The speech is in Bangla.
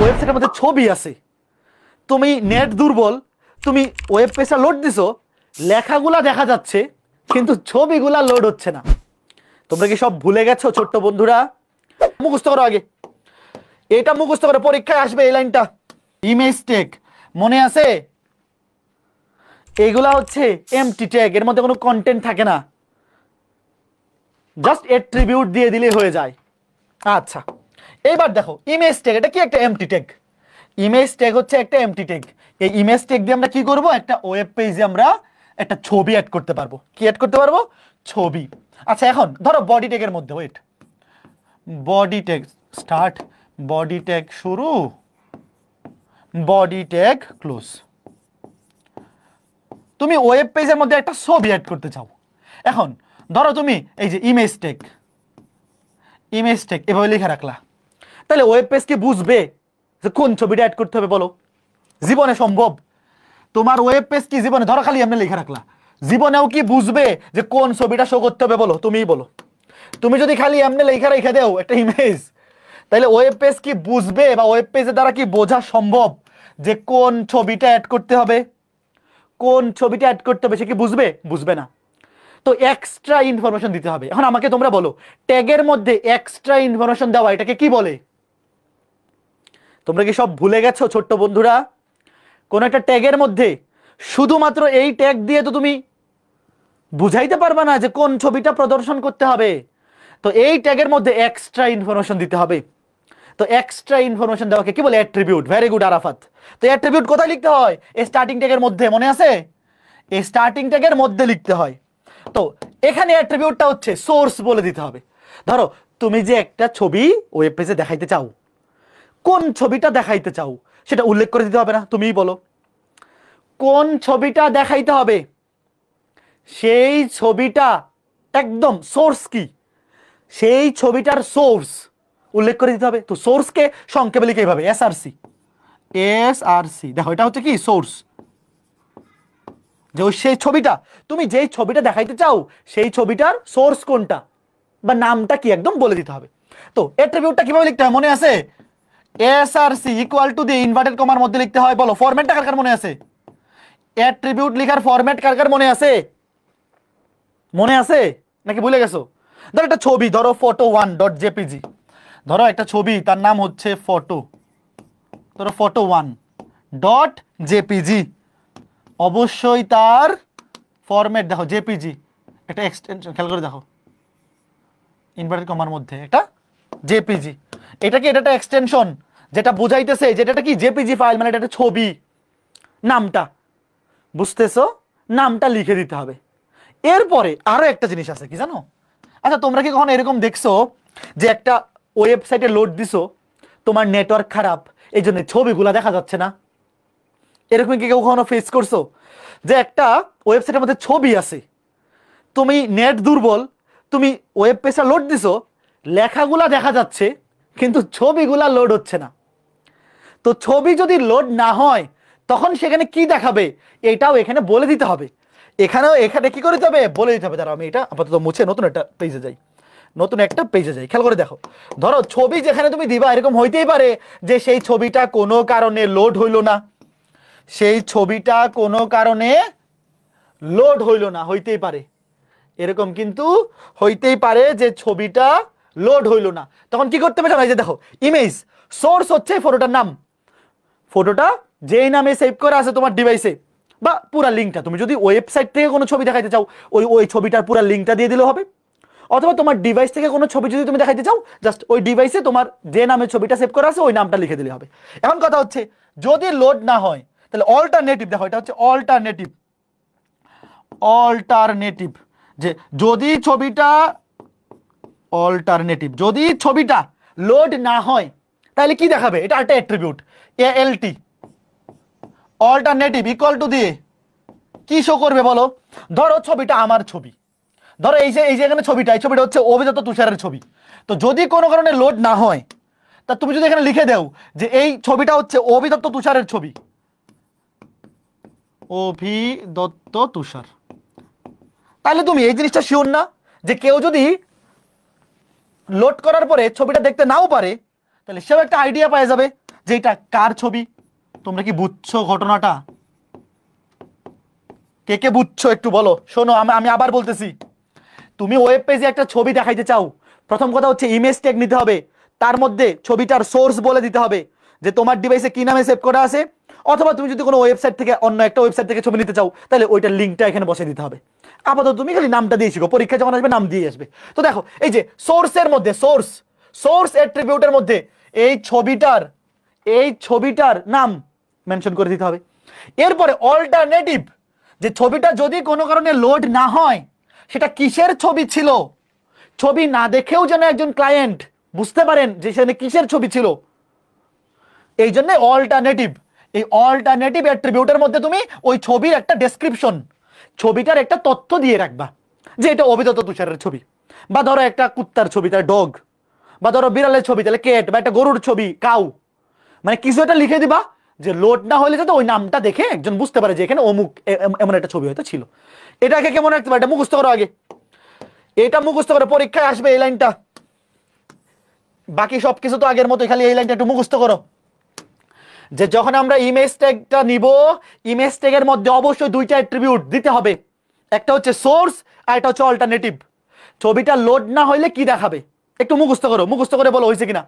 ওয়েবসাইটের মধ্যে ছবি আছে, তুমি নেট দুর্বল, তুমি ওয়েব পেজটা লোড দিছো, লেখাগুলা দেখা যাচ্ছে কিন্তু ছবিগুলা লোড হচ্ছে না। তোমরা কি সব ভুলে গেছো ছোট্ট বন্ধুরা? মুখস্থ করো আগে, এটা মুখস্থ করে পরীক্ষায় আসবে এই লাইনটা। ইমেজ ট্যাগ মনে আছে? এগুলা হচ্ছে এমটি ট্যাগ, এর মধ্যে কোনো কন্টেন্ট থাকে না, জাস্ট অ্যাট্রিবিউট দিয়ে দিলে হয়ে যায়। আচ্ছা এইবার দেখো ইমেজ ট্যাগ, এটা কি একটা এমটি ট্যাগ। ইমেজ ট্যাগ হচ্ছে একটা এমটি ট্যাগ। এই ইমেজ ট্যাগ দিয়ে আমরা কি করব, একটা ওয়েব পেজে আমরা একটা ছবি অ্যাড করতে পারবো। কি অ্যাড করতে পারবো? ছবি। আচ্ছা এখন ধরো বডি ট্যাগের মধ্যে, wait, body tag start, body tag শুরু, বডি ট্যাগ ক্লোজ। তুমি ওয়েব পেজের মধ্যে একটা ছবি অ্যাড করতে চাও। এখন ধরো তুমি এই যে ইমেজ ট্যাগ, ইমেজ ট্যাগ এভাবে লিখে রাখলা, তাহলে ওয়েব পেজ কি বুঝবে যে কোন ছবিটা অ্যাড করতে হবে? বলো, জীবনে সম্ভব? তোমার ওয়েব পেজ কি জীবনে, ধরো খালি এমনি লিখে রাখলা, জীবনেও কি বুঝবে যে কোন ছবিটা শো করতে হবে? বলো, তুমিই বলো। তুমি যদি খালি এমনি লেখা রেখে দাও একটা ইমেজ, তাহলে ওয়েব পেজ কি বুঝবে বা ওয়েব পেজের দ্বারা কি বোঝা সম্ভব যে কোন ছবিটা অ্যাড করতে হবে? কোন ছবিটা অ্যাড করতে হবে সে কি বুঝবে? বুঝবে না। তো এক্সট্রা ইনফরমেশন দিতে হবে। এখন আমাকে তোমরা বলো, ট্যাগের মধ্যে এক্সট্রা ইনফরমেশন দেওয়া এটাকে কি বলে? তোমরা কি সব ভুলে গেছো ছোট্ট বন্ধুরা? কোন একটা ট্যাগের মধ্যে শুধুমাত্র এই ট্যাগ দিয়ে তো তুমি বুঝাইতে পারবে না যে কোন ছবিটা প্রদর্শন করতে হবে। তো এই ট্যাগের মধ্যে এক্সট্রা ইনফরমেশন দিতে হবে। তো এক্সট্রা ইনফরমেশন দেওয়াকে কি বলে? অ্যাট্রিবিউট। Very good Arafat. তো অ্যাট্রিবিউট কোথায় লিখতে হয়? এই স্টার্টিং ট্যাগের মধ্যে, মনে আছে? এই স্টার্টিং ট্যাগের মধ্যে লিখতে হয়। তো এখানে অ্যাট্রিবিউটটা হচ্ছে সোর্স বলে দিতে হবে। ধরো তুমি যে একটা ছবি ওয়েব পেজে দেখাইতে চাও, কোন ছবিটা দেখাইতে চাও সেটা উল্লেখ করে দিতে হবে না? তুমিই বলো কোন ছবিটা দেখাইতে হবে, সেই ছবিটা একদম সোর্স কি, সেই ছবিটার সোর্স উল্লেখ করে দিতে হবে। তো সোর্সকে সংক্ষেপে লিখে এইভাবে এসআরসি, এসআরসি। দেখো এটা হচ্ছে কি সোর্স, যে সেই ছবিটা, তুমি যেই ছবিটা দেখাইতে চাও সেই ছবিটার সোর্স কোনটা বা নামটা কি একদম বলে দিতে হবে। তো অ্যাট্রিবিউটটা কিভাবে লিখতে হয় মনে আছে? এসআরসি ইকুয়াল টু দিয়ে ইনভার্টেড কমার মধ্যে লিখতে হয়। বলো ফরম্যাটটা কার কার মনে আছে? অ্যাট্রিবিউট লিখার ফরম্যাট কার কার মনে আছে? মনে আছে নাকি ভুলে গেছো? ধরো একটা ছবি, ধরো photo1.jpg, ধরো একটা ছবি তার নাম হচ্ছে ফটো, ধরো photo1.jpg, অবশ্যই তার ফরম্যাট দেখো জেপিজি, একটা এক্সটেনশন খেয়াল করে দেখো, ইনভার্টেড কমার মধ্যে একটা জেপিজি। এটা কি? এটা একটা এক্সটেনশন যেটা বোঝাইতেছে যেটা কি জেপিজি ফাইল, মানে এটা একটা ছবি। নামটা বুঝতেছো? নামটা লিখে দিতে হবে। এরপরে আরো একটা জিনিস আছে, কি জানো? আচ্ছা তোমরা কি কখনো এরকম দেখছো যে একটা ওয়েবসাইটে লোড দিছো, তোমার নেটওয়ার্ক খারাপ, এই জন্য ছবিগুলা দেখা যাচ্ছে না? এরকম কি কেউ কখনো ফেস করছো যে একটা ওয়েবসাইটের মধ্যে ছবি আছে, তুমি নেট দুর্বল, তুমি ওয়েব পেজটা লোড দিছো, লেখাগুলা দেখা যাচ্ছে কিন্তু ছবিগুলা লোড হচ্ছে না? তো ছবি যদি লোড না হয় তখন সেখানে কি দেখাবে এটাও এখানে বলে দিতে হবে। এখানে কি করে দিতে হবে? বলে দিতে হবে। দাঁড়াও আমি এটা আপাতত মুছে নতুন একটা পেজে যাই, নতুন একটা পেজে যাই। খেয়াল করে দেখো, ধরো ছবি যেখানে তুমি দিবা, এরকম হইতেই পারে যে সেই ছবিটা কোনো কারণে লোড হইল না, সেই ছবিটা কোনো কারণে লোড হইল না, হইতেই পারে এরকম, কিন্তু হইতেই পারে যে ছবিটা লোড হইল না। তখন কি করতে হবে জানো? এই যে দেখো ইমেজ সোর্স হচ্ছে ফটোটার নাম, ফটোটা যেই নামে সেভ করা আছে তোমার ডিভাইসে, বা পুরা লিঙ্কটা, তুমি যদি ওয়েবসাইট থেকে কোনো ছবি দেখাইতে চাও ওই ছবিটার পুরা লিঙ্কটা দিয়ে দিলে হবে। অথবা তোমার ডিভাইস থেকে কোনো ছবি যদি তুমি দেখাইতে চাও, জাস্ট ওই ডিভাইসে তোমার যে নামে ছবিটা সেভ করা আছে ওই নামটা লিখে দিলে হবে। এখন কথা হচ্ছে যদি লোড না হয় তাহলে অল্টারনেটিভ, দেখো এটা হচ্ছে অল্টারনেটিভ, অল্টারনেটিভ যে যদি ছবিটা অল্টারনেটিভ, যদি ছবিটা লোড না হয় তাহলে কি দেখাবে? এটা একটা attribute, ALT alternative equal to দিয়ে কি শো করবে বলো? ধরো ছবিটা আমার ছবি, ধরো এই যে এখানে ছবিটা, এই ছবিটা হচ্ছে অভিদত্ত তুষারের ছবি। তো যদি কোনো কারণে লোড না হয় তা তুমি যদি এখানে লিখে দাও যে এই ছবিটা হচ্ছে অভিদত্ত তুষারের ছবি, অভিদত্ত তুষার, তাহলে তুমি এই জিনিসটা শিওর না যে কেউ যদি লোড করার পরে ছবিটা দেখতে নাও পারে তাহলে সেও একটা আইডিয়া পাওয়া যাবে যে এটা কার ছবি। তোমরা কি বুঝছো ঘটনাটা? কে কে বুঝছো একটু বলো। শোনো, আমি আবার বলতেছি, তুমি ওয়েব পেজে একটা ছবি দেখাইতে চাও, প্রথম কথা হচ্ছে ইমেজ ট্যাগ নিতে হবে, তার মধ্যে ছবিটার সোর্স বলে দিতে হবে যে তোমার ডিভাইসে কি নামে সেভ করা আছে, অথবা তুমি যদি কোনো ওয়েবসাইট থেকে অন্য একটা ওয়েবসাইট থেকে ছবি নিতে চাও তাহলে ওইটার লিঙ্কটা এখানে বসে দিতে হবে। আপাতত তুমি খালি নামটা দিয়ে শিখো, পরীক্ষা যখন আসবে নাম দিয়ে আসবে। তো দেখো এই যে সোর্সের মধ্যে, সোর্স অ্যাট্রিবিউটের মধ্যে এই ছবিটার নাম মেনশন করে দিতে হবে। এরপরে অল্টারনেটিভ, যে ছবিটা যদি কোনো কারণে লোড না হয়, সেটা কিসের ছবি ছিল, ছবি না দেখেও যেন একজন ক্লায়েন্ট বুঝতে পারেন যে সেখানে কিসের ছবি ছিল, এই জন্য অল্টারনেটিভ। এই অল্টারনেটিভ অ্যাট্রিবিউটের মধ্যে তুমি ওই ছবির একটা ডেসক্রিপশন, ছবিটার একটা তথ্য দিয়ে রাখবা যে এটা অভিদত্ত তুষারের ছবি, বা ধরো একটা কুত্তার ছবি তার ডগ, বা ধরো বিড়ালের ছবি তাহলে কেট, বা একটা গরুর ছবি কাউ, মানে কিছু একটা লিখে দিবা যে লোড না হলে যাতে ওই নামটা দেখে একজন বুঝতে পারে যে এখানে অমুক এমন একটা ছবি হয়তো ছিল। এটাকে কেমন রাখতে পারে, এটা মুখস্থ করো আগে, এটা মুখস্থ করো, পরীক্ষায় আসবে এই লাইনটা। বাকি সবকিছু তো আগের মতো, খালি এই লাইনটা একটু মুখস্থ করো যে যখন আমরা ইমেজ ট্যাগটা নিব, ইমেজ ট্যাগের মধ্যে অবশ্যই দুইটা অ্যাট্রিবিউট দিতে হবে, একটা হচ্ছে সোর্স আর একটা হচ্ছে অল্টারনেটিভ। ছবিটা লোড না হইলে কি দেখাবে একটু মুখস্থ করো, মুখস্থ করে বলো হয়েছে কিনা।